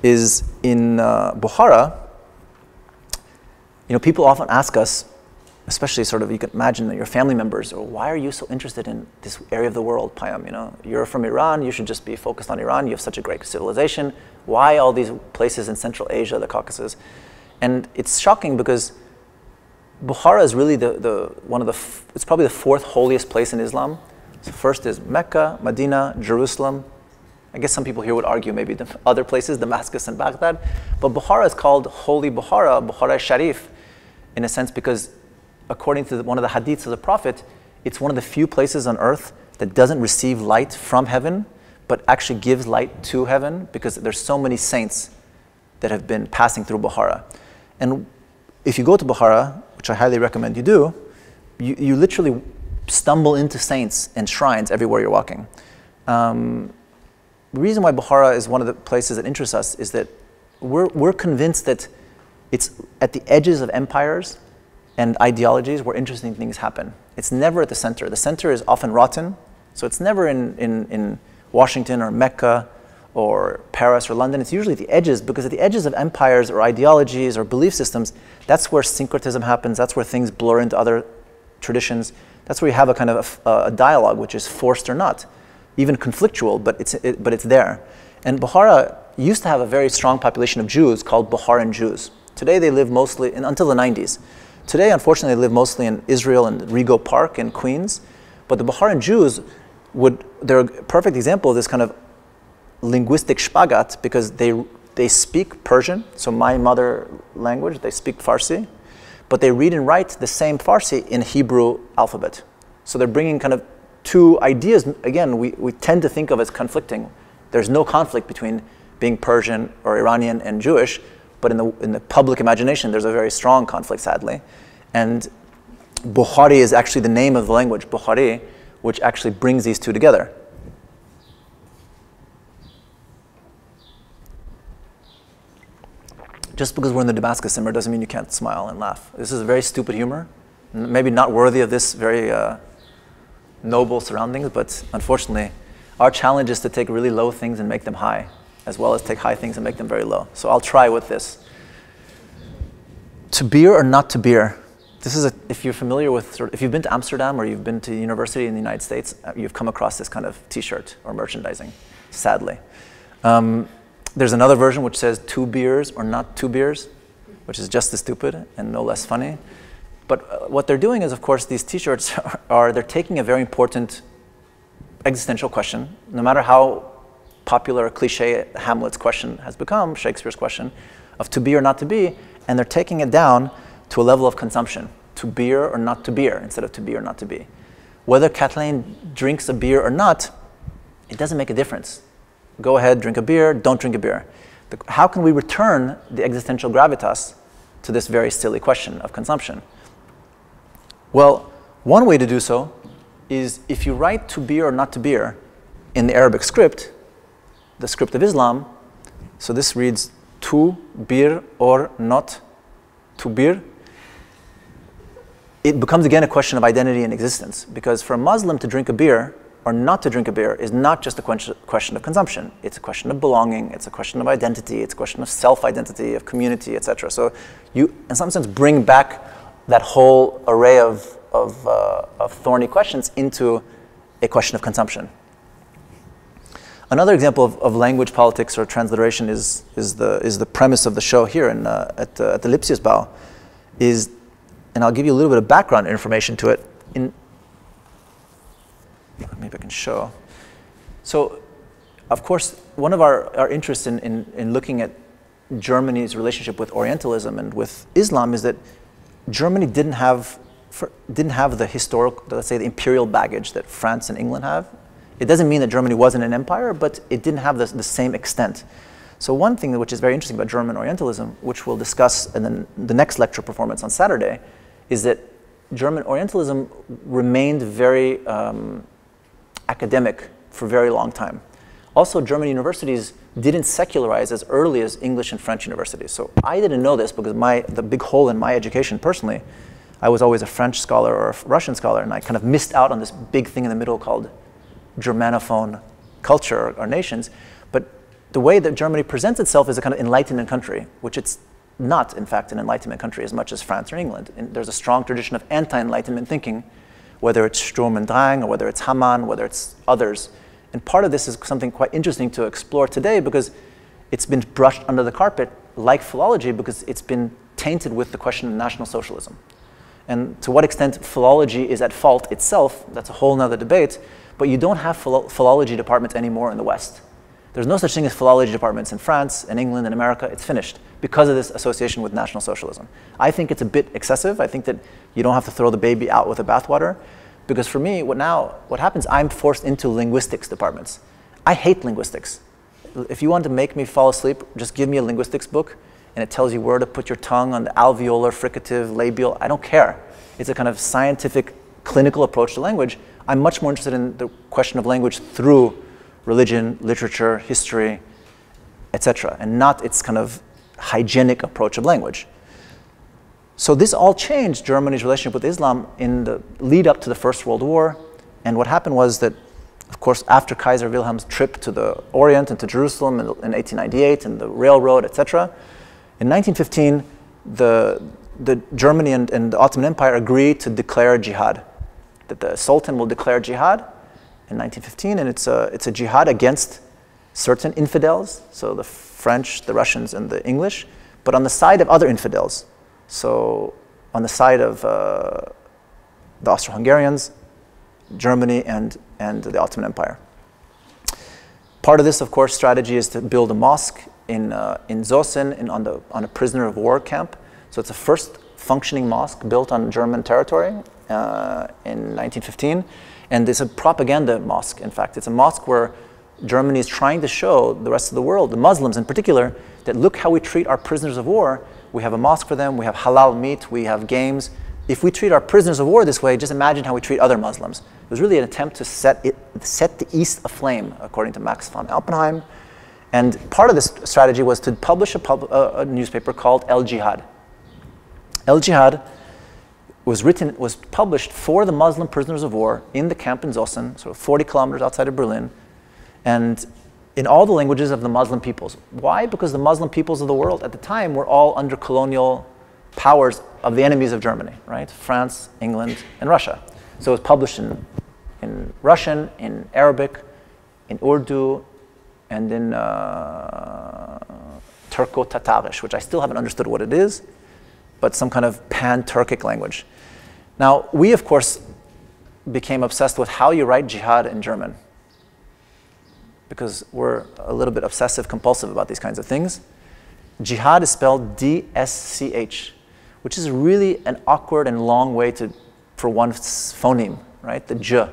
is in Bukhara. People often ask us, especially sort of, you can imagine that your family members, or why are you so interested in this area of the world, Payam? You're from Iran, you should just be focused on Iran, you have such a great civilization. Why all these places in Central Asia, the Caucasus? And it's shocking because Bukhara is really it's probably the 4th holiest place in Islam. So first is Mecca, Medina, Jerusalem. I guess some people here would argue maybe the other places, Damascus and Baghdad. But Bukhara is called Holy Bukhara, Bukhara Sharif, in a sense because according to one of the hadiths of the Prophet, it's one of the few places on earth that doesn't receive light from heaven, but actually gives light to heaven, because there's so many saints that have been passing through Bukhara. And if you go to Bukhara, which I highly recommend you do, you literally stumble into saints and shrines everywhere you're walking. The reason why Bukhara is one of the places that interests us is that we're convinced that it's at the edges of empires and ideologies where interesting things happen. It's never at the center. The center is often rotten, so it's never in Washington or Mecca or Paris or London. It's usually the edges, because at the edges of empires or ideologies or belief systems, that's where syncretism happens. That's where things blur into other traditions. That's where you have a kind of a dialogue, which is forced or not, even conflictual, but it's there. And Bukhara used to have a very strong population of Jews called Bukharan Jews. Today they live mostly, until the 90s. Today, unfortunately, they live mostly in Israel and Rego Park in Queens. But the Bukharan Jews they're a perfect example of this kind of linguistic spagat, because they speak Persian, so my mother language, they speak Farsi, but they read and write the same Farsi in Hebrew alphabet. So they're bringing kind of two ideas, again, we tend to think of as conflicting. There's no conflict between being Persian or Iranian and Jewish, but in the public imagination, there's a very strong conflict, sadly. And Bukhari is actually the name of the language, Bukhari, which actually brings these two together. Just because we're in the Damascus simmer doesn't mean you can't smile and laugh. This is a very stupid humor, maybe not worthy of this very noble surroundings, but unfortunately, our challenge is to take really low things and make them high, as well as take high things and make them very low. So I'll try with this. To beer or not to beer? This is if you're familiar with, if you've been to Amsterdam or you've been to university in the United States, you've come across this kind of t-shirt or merchandising, sadly. There's another version which says 2 beers or not 2 beers, which is just as stupid and no less funny. But what they're doing is, of course, these t-shirts they're taking a very important existential question, no matter how popular or cliche Hamlet's question has become, Shakespeare's question, of to be or not to be, and they're taking it down to a level of consumption, to beer or not to beer, instead of to be or not to be. Whether Kathleen drinks a beer or not, it doesn't make a difference. Go ahead, drink a beer, don't drink a beer. How can we return the existential gravitas to this very silly question of consumption? Well, one way to do so is if you write to beer or not to beer in the Arabic script, the script of Islam, so this reads to beer or not to beer, it becomes again a question of identity and existence, because for a Muslim to drink a beer or not to drink a beer is not just a question of consumption. It's a question of belonging, it's a question of identity, it's a question of self-identity, of community, etc. So you, in some sense, bring back that whole array of thorny questions into a question of consumption. Another example of language politics or transliteration is the premise of the show here at the Lipsiusbau, and I'll give you a little bit of background information to it. Maybe I can show. So, of course, one of our interests in looking at Germany's relationship with Orientalism and with Islam is that Germany didn't have the historical, let's say, the imperial baggage that France and England have. It doesn't mean that Germany wasn't an empire, but it didn't have the same extent. So one thing which is very interesting about German Orientalism, which we'll discuss in the next lecture performance on Saturday, is that German Orientalism remained very academic for a very long time. Also, German universities didn't secularize as early as English and French universities. So I didn't know this because the big hole in my education personally, I was always a French scholar or a Russian scholar, and I kind of missed out on this big thing in the middle called Germanophone culture or nations. But the way that Germany presents itself is a kind of Enlightenment country, which it's not, in fact, an Enlightenment country as much as France or England. And there's a strong tradition of anti-Enlightenment thinking, whether it's Sturm und Drang, or whether it's Hamann, whether it's others. And part of this is something quite interesting to explore today because it's been brushed under the carpet, like philology, because it's been tainted with the question of National Socialism. And to what extent philology is at fault itself, that's a whole nother debate, but you don't have philology departments anymore in the West. There's no such thing as philology departments in France, in England, in America. It's finished because of this association with National Socialism. I think it's a bit excessive. I think that you don't have to throw the baby out with the bathwater, because for me, what happens, I'm forced into linguistics departments. I hate linguistics. If you want to make me fall asleep, just give me a linguistics book, and it tells you where to put your tongue on the alveolar, fricative, labial. I don't care. It's a kind of scientific, clinical approach to language. I'm much more interested in the question of language through religion, literature, history, etc., and not its kind of hygienic approach of language. So this all changed Germany's relationship with Islam in the lead up to the First World War. And what happened was that of course, after Kaiser Wilhelm's trip to the Orient and to Jerusalem in 1898 and the railroad, etc., in 1915, the Germany and the Ottoman Empire agreed to declare jihad, that the Sultan will declare jihad in 1915, and it's a jihad against certain infidels, so the French, the Russians, and the English, but on the side of other infidels. So on the side of the Austro-Hungarians, Germany, and the Ottoman Empire. Part of this, of course, strategy is to build a mosque in Zossen on a prisoner of war camp. So it's the first functioning mosque built on German territory in 1915. And it's a propaganda mosque, in fact. It's a mosque where Germany is trying to show the rest of the world, the Muslims in particular, that look how we treat our prisoners of war. We have a mosque for them, we have halal meat, we have games. If we treat our prisoners of war this way, just imagine how we treat other Muslims. It was really an attempt to set the East aflame, according to Max von Alpenheim. And part of this strategy was to publish a newspaper called El Jihad. El Jihad was published for the Muslim prisoners of war in the camp in Zossen, sort of 40 kilometers outside of Berlin, and in all the languages of the Muslim peoples. Why? Because the Muslim peoples of the world at the time were all under colonial powers of the enemies of Germany, right? France, England, and Russia. So it was published in Russian, in Arabic, in Urdu, and in Turco-Tatarish, which I still haven't understood what it is, but some kind of pan-Turkic language. Now, we, of course, became obsessed with how you write jihad in German, because we're a little bit obsessive-compulsive about these kinds of things. Jihad is spelled D-S-C-H, which is really an awkward and long way for one phoneme, right? The J.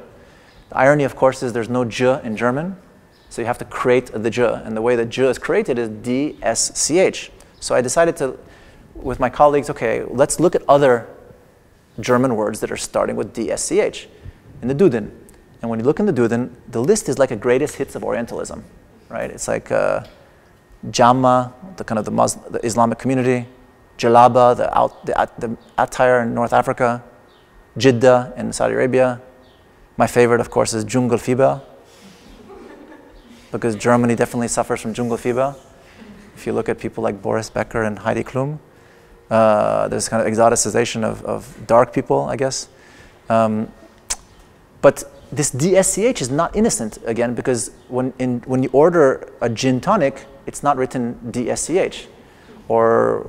The irony, of course, is there's no J in German, so you have to create the J, and the way the J is created is D-S-C-H. So I decided to, with my colleagues, okay, let's look at other German words that are starting with D-S-C-H in the Duden. And when you look in the Duden, the list is like a greatest hits of Orientalism, right? It's like Jamma, the kind of the Islamic community, Jalaba, the attire in North Africa, Jeddah in Saudi Arabia. My favorite, of course, is Dschungelfieber, because Germany definitely suffers from Dschungelfieber. If you look at people like Boris Becker and Heidi Klum, there's kind of exoticization of dark people, I guess. But this DSCH is not innocent, again, because when you order a gin tonic, it's not written DSCH. Or,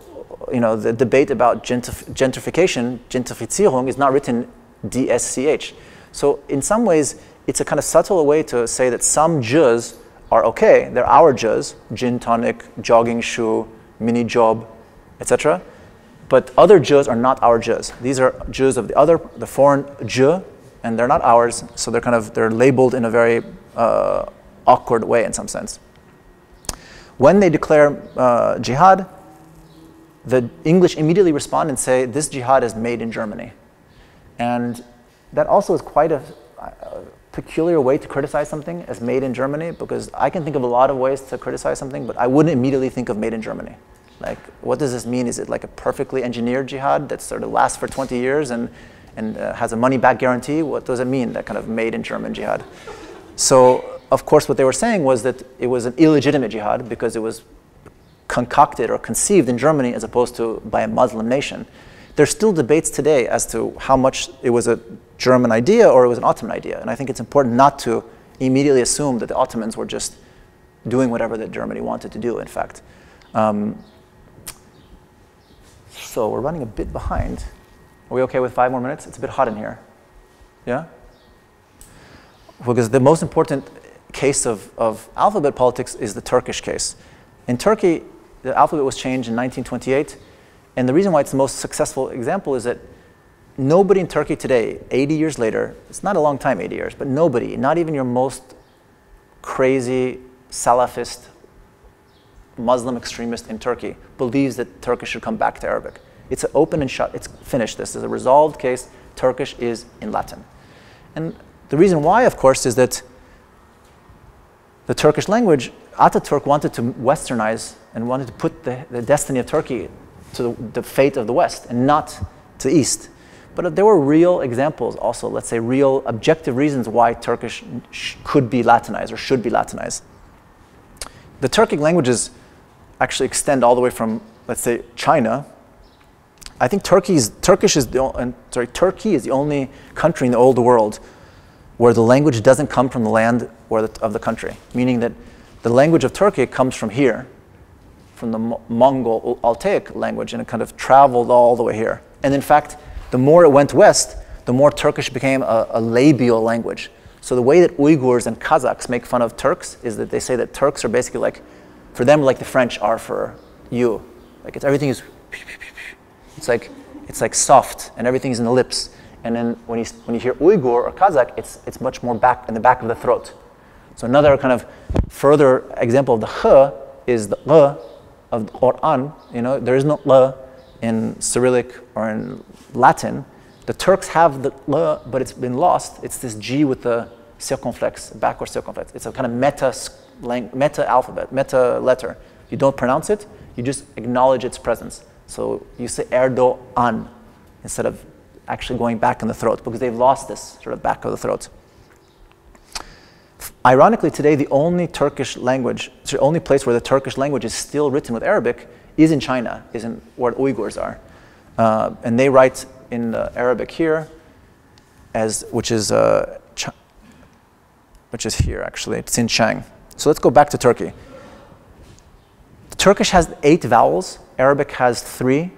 you know, the debate about gentrification, Gentrifizierung, is not written DSCH. So in some ways, it's a kind of subtle way to say that some J's are okay. They're our J's, gin tonic, jogging shoe, mini job, etc. But other J's are not our J's. These are J's of the foreign J, and they're not ours, so they're labeled in a very awkward way in some sense. When they declare jihad, the English immediately respond and say, this jihad is made in Germany. And that also is quite a peculiar way to criticize something as made in Germany, because I can think of a lot of ways to criticize something, but I wouldn't immediately think of made in Germany. Like, what does this mean? Is it like a perfectly engineered jihad that sort of lasts for 20 years and has a money-back guarantee? What does it mean, that kind of made in German jihad? So, of course, what they were saying was that it was an illegitimate jihad because it was concocted or conceived in Germany as opposed to by a Muslim nation. There's still debates today as to how much it was a German idea or it was an Ottoman idea. And I think it's important not to immediately assume that the Ottomans were just doing whatever that Germany wanted to do, in fact. So we're running a bit behind. Are we okay with 5 more minutes? It's a bit hot in here. Yeah? Because the most important case of alphabet politics is the Turkish case. In Turkey, the alphabet was changed in 1928. And the reason why it's the most successful example is that nobody in Turkey today, 80 years later, it's not a long time, 80 years, but nobody, not even your most crazy Salafist Muslim extremist in Turkey, believes that Turkish should come back to Arabic. It's an open and shut, it's finished. This is a resolved case. Turkish is in Latin. And the reason why, of course, is that the Turkish language, Ataturk wanted to westernize and wanted to put the destiny of Turkey to the fate of the West and not to the East. But there were real examples also, let's say real objective reasons why Turkish could be Latinized or should be Latinized. The Turkic languages actually extend all the way from, let's say, China. I think Turkey is the only country in the old world where the language doesn't come from the land of the country, meaning that the language of Turkey comes from here, from the Mongol Altaic language, and it kind of traveled all the way here. And in fact, the more it went west, the more Turkish became a labial language. So the way that Uyghurs and Kazakhs make fun of Turks is that they say that Turks are basically like, for them, like the French are for you. Like everything is, it's like soft, and everything is in the lips. And then when you hear Uyghur or Kazakh, it's much more back in the back of the throat. So another kind of further example of the h is the l of the Quran. You know, there is no l in Cyrillic or in Latin. The Turks have the l, but it's been lost. It's this G with the circumflex, backward circumflex. It's a kind of meta alphabet, meta letter. You don't pronounce it, you just acknowledge its presence. So you say Erdoğan instead of actually going back in the throat, because they've lost this sort of back of the throat. Ironically, today the only Turkish language, the only place where the Turkish language is still written with Arabic is in China, is in where the Uyghurs are. And they write in Arabic here, which is here actually, it's in Xinjiang. So let's go back to Turkey. Turkish has 8 vowels, Arabic has 3.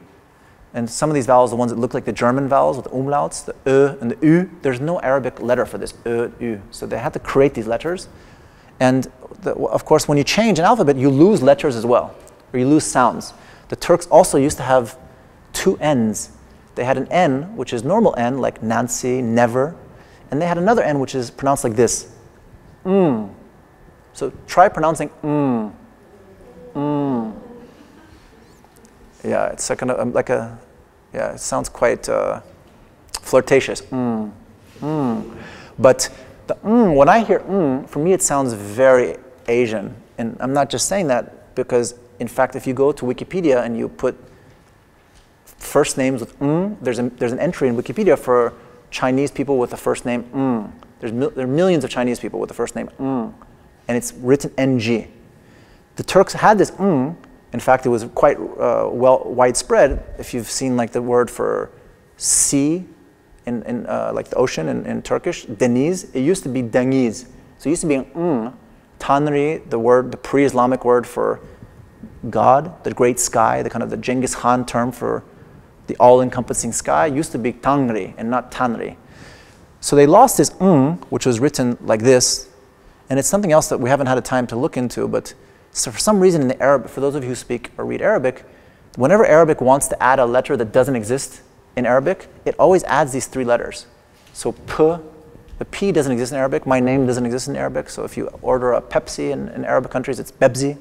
And some of these vowels, the ones that look like the German vowels with the umlauts, the ö and the ü, there's no Arabic letter for this, ö, ü. So they had to create these letters. And of course, when you change an alphabet, you lose letters as well, or you lose sounds. The Turks also used to have 2 N's. They had an N, which is normal N, like Nancy, never. And they had another N, which is pronounced like this, So try pronouncing Yeah, it's kind of like a, yeah, it sounds quite flirtatious. But the when I hear for me it sounds very Asian. And I'm not just saying that because, in fact, if you go to Wikipedia and you put first names with there's an entry in Wikipedia for Chinese people with the first name there are millions of Chinese people with the first name and it's written NG. The Turks had this In fact, it was quite widespread. If you've seen like the word for sea in like the ocean in Turkish, deniz, it used to be dengiz. So it used to be Tanri, the pre-Islamic word for God, the great sky, the kind of the Genghis Khan term for the all-encompassing sky, used to be Tangri and not Tanri. So they lost this which was written like this, and it's something else that we haven't had a time to look into, but so for some reason in the Arabic, for those of you who speak or read Arabic, whenever Arabic wants to add a letter that doesn't exist in Arabic, it always adds these 3 letters. So p, the P doesn't exist in Arabic, my name doesn't exist in Arabic, so if you order a Pepsi in Arabic countries, it's Bebzi,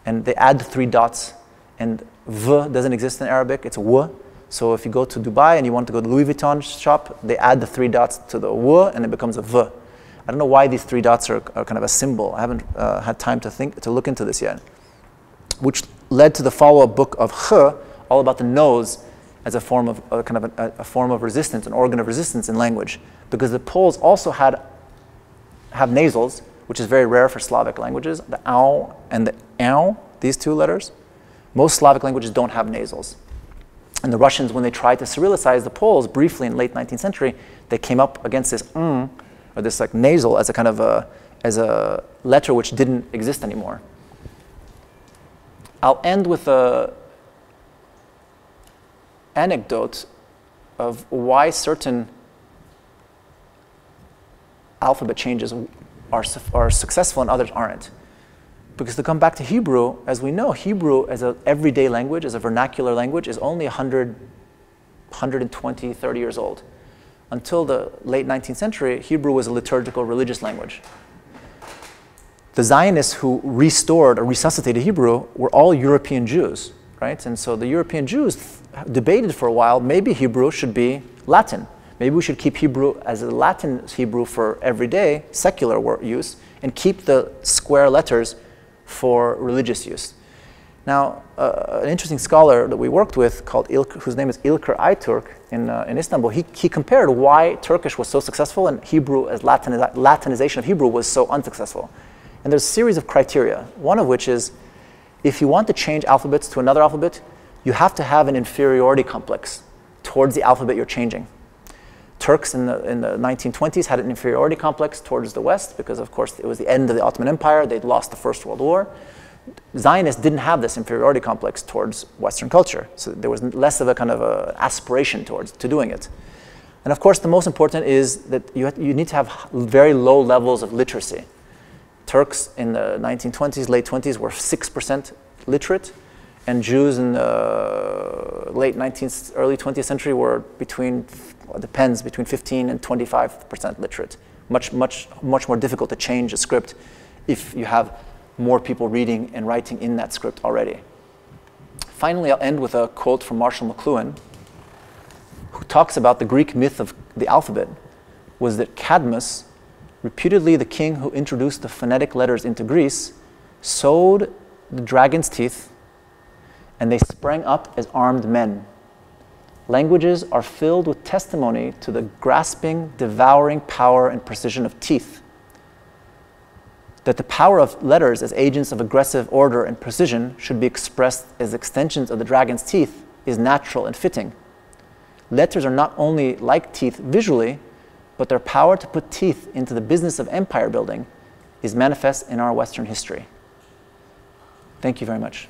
and they add the 3 dots, and V doesn't exist in Arabic, it's W. So if you go to Dubai and you want to go to Louis Vuitton shop, they add the 3 dots to the W, and it becomes a V. I don't know why these 3 dots are kind of a symbol. I haven't had time to look into this yet. Which led to the follow-up book of H, all about the nose as a form of a form of resistance, an organ of resistance in language. Because the Poles also have nasals, which is very rare for Slavic languages. The ow and the ow, these 2 letters. Most Slavic languages don't have nasals. And the Russians, when they tried to Cyrillicize the Poles briefly in the late 19th century, they came up against this or this like nasal as a kind of as a letter which didn't exist anymore. I'll end with a anecdote of why certain alphabet changes are successful and others aren't. Because to come back to Hebrew, as we know, Hebrew as an everyday language, as a vernacular language, is only 100, 120, 30 years old. Until the late 19th century, Hebrew was a liturgical religious language. The Zionists who restored or resuscitated Hebrew were all European Jews, right? And so the European Jews debated for a while, maybe Hebrew should be Latin. Maybe we should keep Hebrew as a Latin Hebrew for everyday, secular use, and keep the square letters for religious use. Now, an interesting scholar that we worked with, whose name is İlker Aytürk in Istanbul, he compared why Turkish was so successful and Hebrew as Latinization of Hebrew was so unsuccessful. And there's a series of criteria, one of which is if you want to change alphabets to another alphabet, you have to have an inferiority complex towards the alphabet you're changing. Turks in the 1920s had an inferiority complex towards the West because, of course, it was the end of the Ottoman Empire. They'd lost the First World War. Zionists didn't have this inferiority complex towards Western culture, so there was less of a kind of a aspiration to doing it. And of course, the most important is that you need to have very low levels of literacy. Turks in the 1920s, late 20s were 6% literate, and Jews in the late 19th, early 20th century were between 15 and 25% literate. Much more difficult to change a script if you have more people reading and writing in that script already. Finally, I'll end with a quote from Marshall McLuhan, who talks about the Greek myth of the alphabet was that Cadmus, reputedly the king who introduced the phonetic letters into Greece, sowed the dragon's teeth, and they sprang up as armed men. Languages are filled with testimony to the grasping, devouring power and precision of teeth. That the power of letters as agents of aggressive order and precision should be expressed as extensions of the dragon's teeth is natural and fitting. Letters are not only like teeth visually, but their power to put teeth into the business of empire building is manifest in our Western history. Thank you very much.